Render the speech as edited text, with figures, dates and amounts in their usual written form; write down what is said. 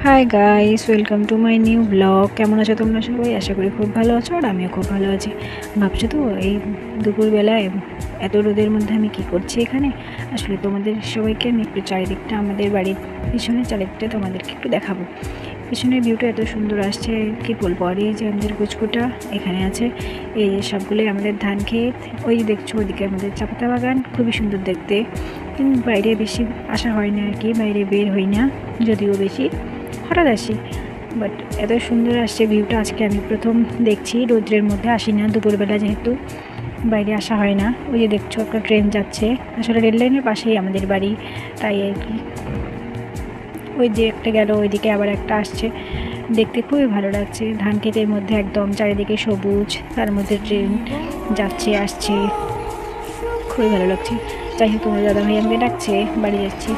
Hi guys, welcome to my new blog. কেমন আছো তোমরা সবাই? আশা করি খুব ভালো আছো, আর আমিও খুব ভালো আছি। ভাবছো তো এই দুপুরবেলায় এত রোদের মধ্যে আমি কি করছি এখানে। আসলে তোমাদের সবাইকে আমি একটু চারিদিকটা, আমাদের বাড়ির পিছনে চারিদিকটা তোমাদেরকে একটু দেখাবো। পিছনের ভিউটা এত সুন্দর আসছে, কি বলবো। আর এই যে আমাদের কুচকুটা এখানে আছে, এই সবগুলোই আমাদের ধান ক্ষেত। ওই দেখছো ওইদিকে আমাদের চাপাতা বাগান, খুবই সুন্দর দেখতে। কিন্তু বাইরে বেশি আসা হয় না আর কি, বাইরে বের হই না, যদিও বেশি হঠাৎ আসি। বাট এত সুন্দর আসছে ভিউটা, আজকে আমি প্রথম দেখছি। রৌদ্রের মধ্যে আসি না, দুপুরবেলা যেহেতু বাইরে আসা হয় না। ওই যে দেখছো একটা ট্রেন যাচ্ছে, আসলে রেল লাইনের পাশেই আমাদের বাড়ি, তাই আর কি। ওই যে একটা গেল, ওইদিকে আবার একটা আসছে, দেখতে খুবই ভালো লাগছে। ধান ক্ষেতের মধ্যে একদম চারিদিকে সবুজ, তার মধ্যে ট্রেন যাচ্ছে আসছে, খুবই ভালো লাগছে। যাই হোক, তোমার দাদাভাই আমাকে ডাকছে, বাড়ি যাচ্ছি।